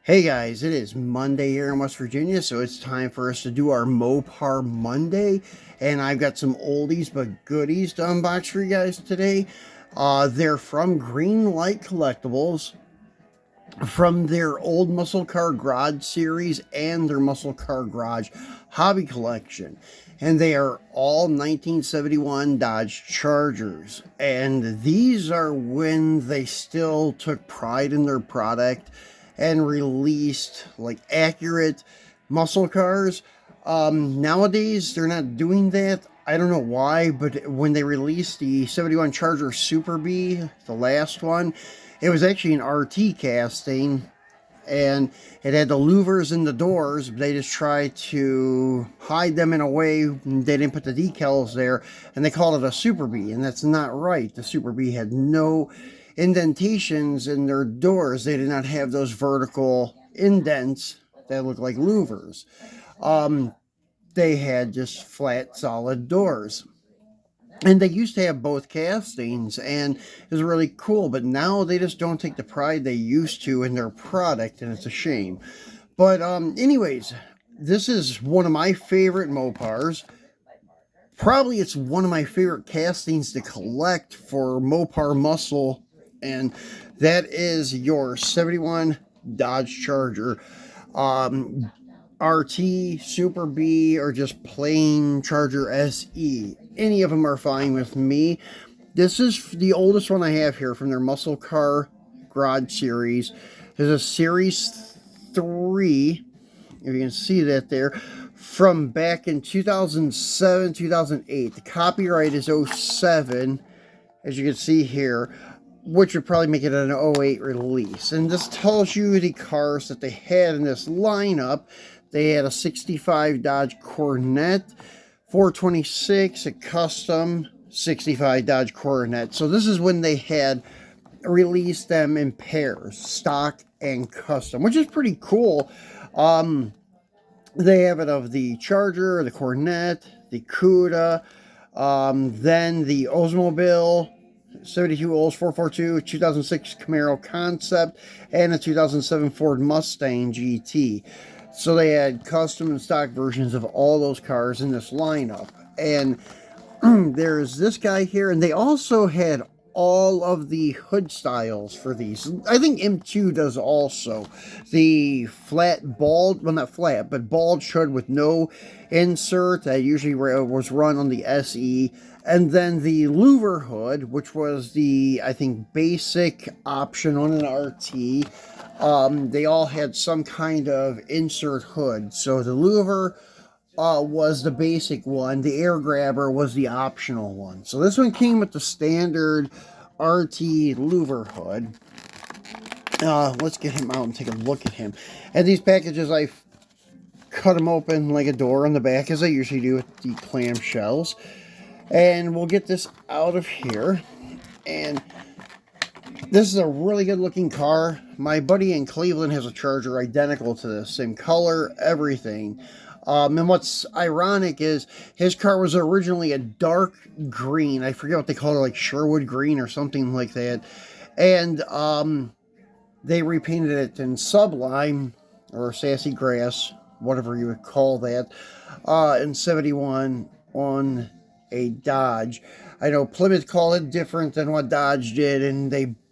Hey guys, it is Monday here in West Virginia, so it's time for us to do our Mopar Monday. And I've got some oldies but goodies to unbox for you guys today. They're from Greenlight Collectibles, from their old Muscle Car Garage series and their Muscle Car Garage hobby collection. And they are all 1971 Dodge Chargers. And these are when they still took pride in their product and released like accurate muscle cars. Nowadays, they're not doing that. I don't know why, but when they released the 71 Charger Super B, the last one, it was actually an RT casting, and it had the louvers in the doors. But they just tried to hide them in a way. They didn't put the decals there, and they called it a Super B, and that's not right. The Super B had no indentations in their doors. They did not have those vertical indents that look like louvers. They had just flat, solid doors. And they used to have both castings, and it was really cool, but now they just don't take the pride they used to in their product, and it's a shame. But anyways, this is one of my favorite Mopars. Probably it's one of my favorite castings to collect for Mopar muscle, and that is your 71 Dodge Charger. RT, Super B, or just plain Charger SE. Any of them are fine with me. This is the oldest one I have here from their Muscle Car Garage series. There's a Series 3, if you can see that there, from back in 2007, 2008. The copyright is 07, as you can see here, which would probably make it an 08 release. And this tells you the cars that they had in this lineup. They had a 65 Dodge Coronet, 426, a custom 65 Dodge Coronet. So this is when they had released them in pairs, stock and custom, which is pretty cool. They have it of the Charger, the Coronet, the Cuda, then the Oldsmobile, 72 Olds 442, 2006 Camaro Concept, and a 2007 Ford Mustang GT. So they had custom and stock versions of all those cars in this lineup. And there's this guy here, and they also had all of the hood styles for these. I think M2 does also. The flat bald, well, not flat, but bald hood with no insert that usually was run on the SE. And then the louver hood, which was the, I think, basic option on an RT. They all had some kind of insert hood. So the louver was the basic one. The air grabber was the optional one. So this one came with the standard RT louver hood. Let's get him out and take a look at him. And these packages, I cut them open like a door on the back, as I usually do with the clamshells. And we'll get this out of here. And this is a really good looking car. My buddy in Cleveland has a Charger identical to this, same color, everything. And what's ironic is his car was originally a dark green. I forget what they call it, like Sherwood green or something like that. And they repainted it in Sublime or Sassy Grass, whatever you would call that, in 71 on a Dodge. I know Plymouth called it different than what Dodge did,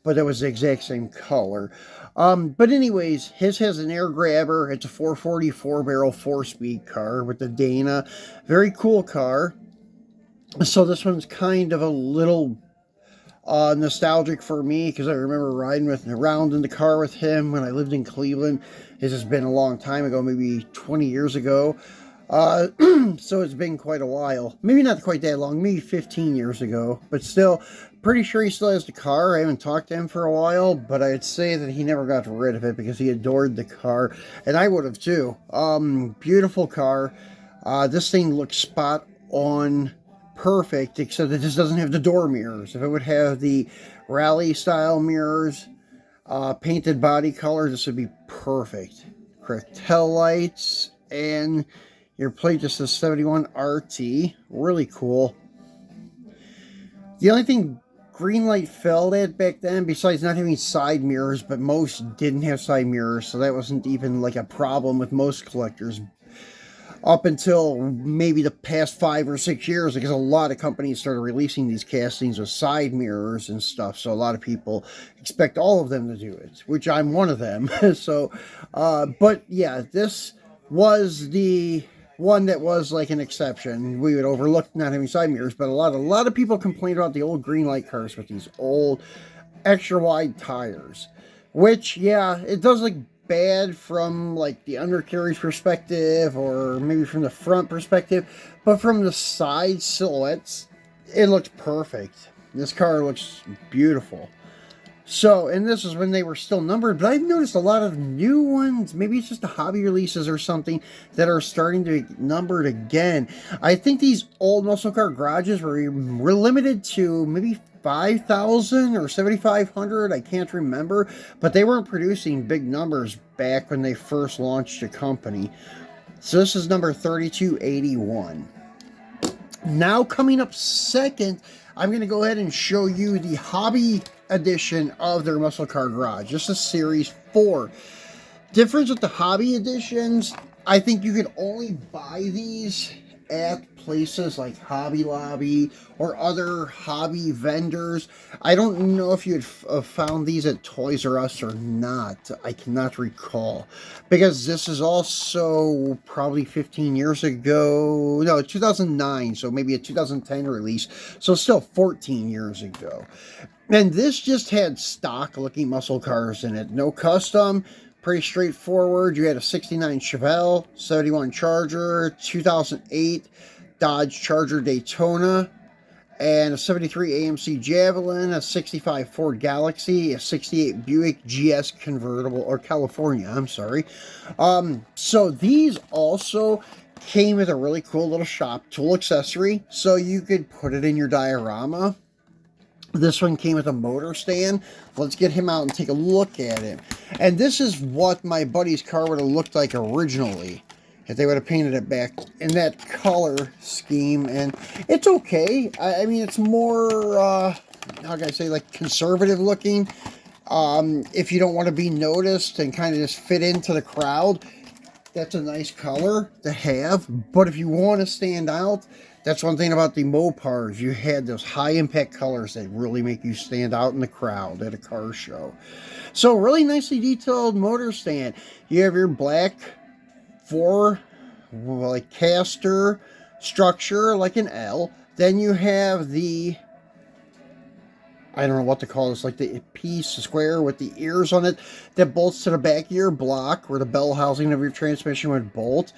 but it was the exact same color. But anyways, his has an air grabber. It's a 444 barrel 4-speed car with the Dana. Very cool car. So this one's kind of a little nostalgic for me, because I remember riding around in the car with him when I lived in Cleveland. This has been a long time ago, maybe 20 years ago. So it's been quite a while. Maybe not quite that long, maybe 15 years ago, but still, pretty sure he still has the car. I haven't talked to him for a while, but I'd say that he never got rid of it because he adored the car, and I would have too. Beautiful car. This thing looks spot on perfect, except it just doesn't have the door mirrors. If it would have the rally style mirrors, painted body color, this would be perfect. Correct tail lights, and your plate just says 71 RT. Really cool. The only thing Greenlight failed at back then, besides not having side mirrors, but most didn't have side mirrors, so that wasn't even like a problem with most collectors up until maybe the past 5 or 6 years, because a lot of companies started releasing these castings with side mirrors and stuff. So a lot of people expect all of them to do it, which I'm one of them. So, but yeah, this was the one that was like an exception. We would overlook not having side mirrors, but a lot of people complained about the old Greenlight cars with these old extra wide tires, which, yeah, it does look bad from like the undercarriage perspective, or maybe from the front perspective, but from the side silhouettes it looks perfect. This car looks beautiful. So, and this is when they were still numbered, but I've noticed a lot of new ones, maybe it's just the hobby releases or something, that are starting to be numbered again. I think these old muscle car garages were limited to maybe 5,000 or 7,500, I can't remember, but they weren't producing big numbers back when they first launched the company. So this is number 3281. Now coming up second, I'm going to go ahead and show you the hobby edition of their muscle car garage. This is series 4. Difference with the hobby editions, I think you can only buy these at places like Hobby Lobby or other hobby vendors. I don't know if you'd found these at Toys R Us or not. I cannot recall, because this is also probably 15 years ago. No, 2009, so maybe a 2010 release, so still 14 years ago. And this just had stock looking muscle cars in it, no custom. Pretty straightforward. You had a 69 Chevelle, 71 Charger, 2008 Dodge Charger Daytona, and a 73 AMC Javelin, a 65 Ford Galaxy, a 68 Buick GS convertible, or California, I'm sorry. So these also came with a really cool little shop tool accessory, so you could put it in your diorama. This one came with a motor stand. Let's get him out and take a look at it. And this is what my buddy's car would have looked like originally if they would have painted it back in that color scheme. And it's okay. I mean, it's more, how can I say, like conservative looking. If you don't want to be noticed and kind of just fit into the crowd, that's a nice color to have. But if you want to stand out, that's one thing about the Mopars. You had those high impact colors that really make you stand out in the crowd at a car show. So really nicely detailed motor stand. You have your black like caster structure like an L. Then you have the, I don't know what to call this, like the piece, the square with the ears on it that bolts to the back of your block where the bell housing of your transmission would bolt.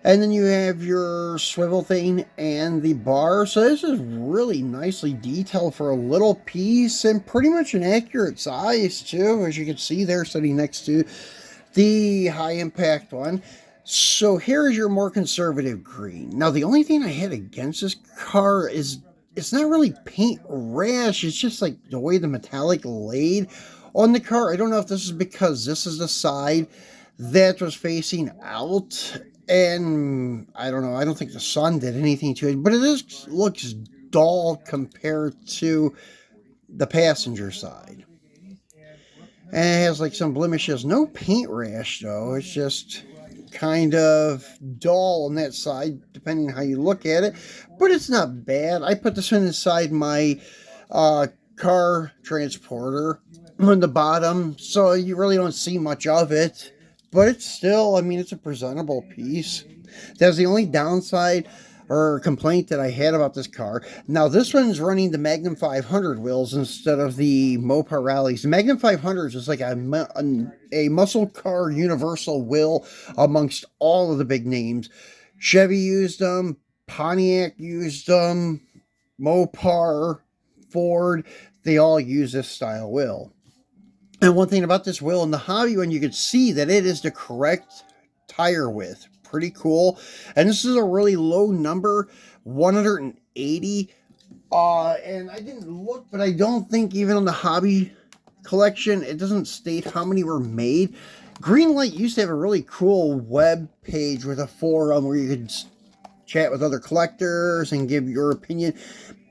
And then you have your swivel thing and the bar. So this is really nicely detailed for a little piece, and pretty much an accurate size too, as you can see there sitting next to the high impact one. So here is your more conservative green. Now the only thing I had against this car is it's not really paint rash. It's just like the way the metallic laid on the car. I don't know if this is because this is the side that was facing out, and I don't know, I don't think the sun did anything to it, but it looks dull compared to the passenger side. And it has like some blemishes. No paint rash though. It's just kind of dull on that side, depending on how you look at it. But it's not bad. I put this one inside my car transporter on the bottom, so you really don't see much of it. But it's still, I mean, it's a presentable piece. That's the only downside or complaint that I had about this car. Now, this one's running the Magnum 500 wheels instead of the Mopar Rallies. The Magnum 500 is like a muscle car universal wheel amongst all of the big names. Chevy used them, Pontiac used them, Mopar, Ford, they all use this style wheel. And one thing about this wheel in the hobby one, you can see that it is the correct tire width. Pretty cool. And this is a really low number, 180. And I didn't look, but I don't think even on the hobby collection, it doesn't state how many were made. Greenlight used to have a really cool web page with a forum where you could chat with other collectors and give your opinion.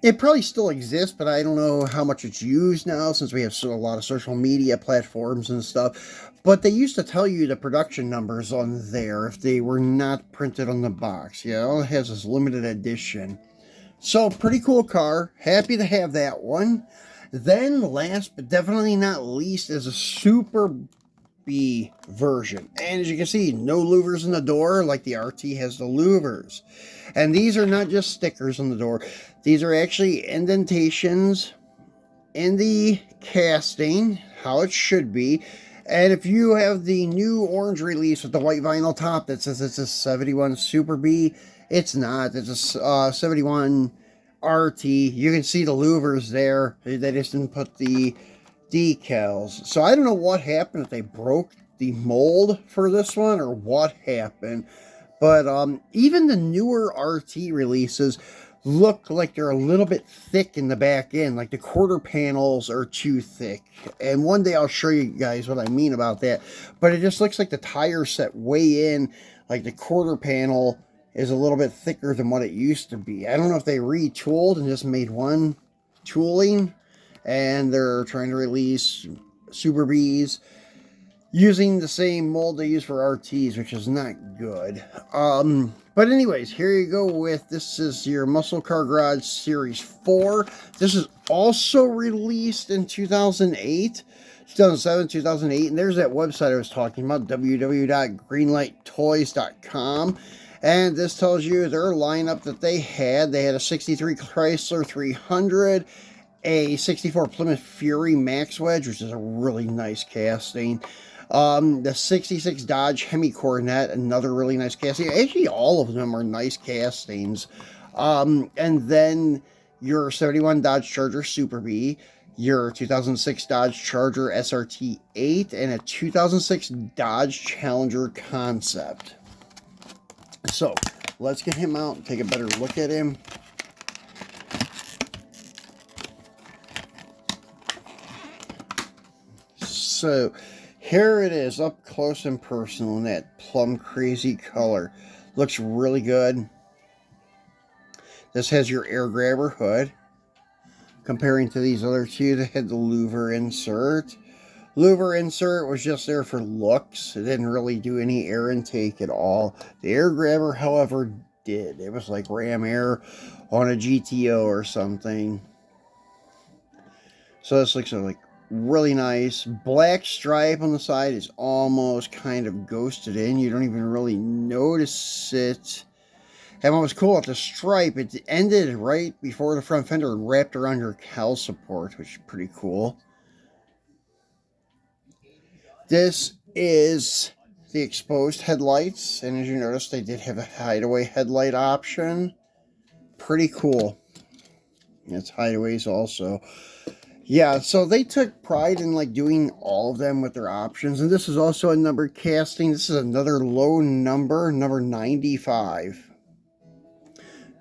It probably still exists, but I don't know how much it's used now since we have a lot of social media platforms and stuff. But they used to tell you the production numbers on there if they were not printed on the box. Yeah, all it has is limited edition. So, pretty cool car. Happy to have that one. Then, last but definitely not least, is a Super B version. And as you can see, no louvers in the door like the RT has the louvers. And these are not just stickers on the door. These are actually indentations in the casting, how it should be. And if you have the new orange release with the white vinyl top that says it's a 71 Super B, it's not. It's a 71 RT. You can see the louvers there. They just didn't put the decals. So I don't know what happened, if they broke the mold for this one or what happened. But even the newer RT releases look like they're a little bit thick in the back end. Like the quarter panels are too thick. And one day I'll show you guys what I mean about that. But it just looks like the tire set way in. Like the quarter panel is a little bit thicker than what it used to be. I don't know if they retooled and just made one tooling. And they're trying to release Super Bs using the same mold they use for RTs, which is not good. But anyways, here you go with, this is your Muscle Car Garage Series 4. This is also released in 2008, 2007, 2008. And there's that website I was talking about, www.greenlighttoys.com. And this tells you their lineup that they had. They had a 63 Chrysler 300, a 64 Plymouth Fury Max Wedge, which is a really nice casting. The 66 Dodge Hemi Coronet, another really nice casting. Actually, all of them are nice castings. And then your 71 Dodge Charger Super B, your 2006 Dodge Charger SRT 8, and a 2006 Dodge Challenger Concept. So, let's get him out and take a better look at him. So, here it is, up close and personal in that plum crazy color. Looks really good. This has your air grabber hood. Comparing to these other two that had the louver insert. Louver insert was just there for looks. It didn't really do any air intake at all. The air grabber, however, did. It was like ram air on a GTO or something. So this looks like really nice. Black stripe on the side is almost kind of ghosted in. You don't even really notice it. And what was cool about the stripe, it ended right before the front fender and wrapped around your cowl support, which is pretty cool. This is the exposed headlights, and as you notice, they did have a hideaway headlight option. Pretty cool. It's hideaways also. Yeah, so they took pride in like doing all of them with their options, and this is also a numbered casting. This is another low number, number 95.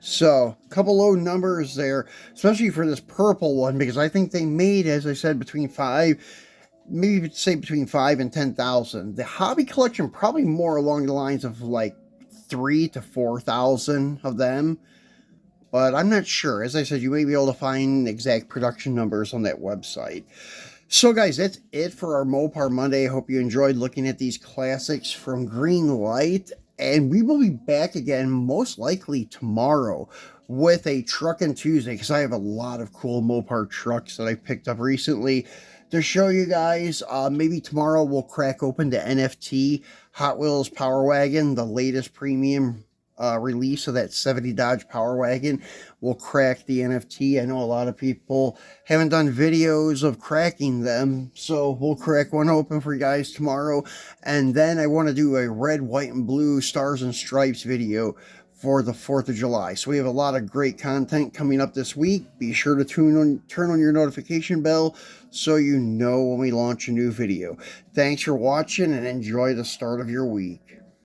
So, a couple low numbers there, especially for this purple one, because I think they made, as I said, between 5, maybe say between 5 and 10,000. The hobby collection probably more along the lines of like 3 to 4,000 of them. But I'm not sure. As I said, you may be able to find exact production numbers on that website. So guys, that's it for our Mopar Monday. I hope you enjoyed looking at these classics from Greenlight. And we will be back again most likely tomorrow with a Truckin' Tuesday, because I have a lot of cool Mopar trucks that I picked up recently to show you guys. Maybe tomorrow we'll crack open the NFT Hot Wheels Power Wagon, the latest premium release of that 70 Dodge Power Wagon. We'll crack the NFT. I know a lot of people haven't done videos of cracking them, so we'll crack one open for you guys tomorrow. And then I want to do a red, white, and blue Stars and Stripes video for the 4th of July. So we have a lot of great content coming up this week. Be sure to turn on your notification bell so you know when we launch a new video. Thanks for watching and enjoy the start of your week.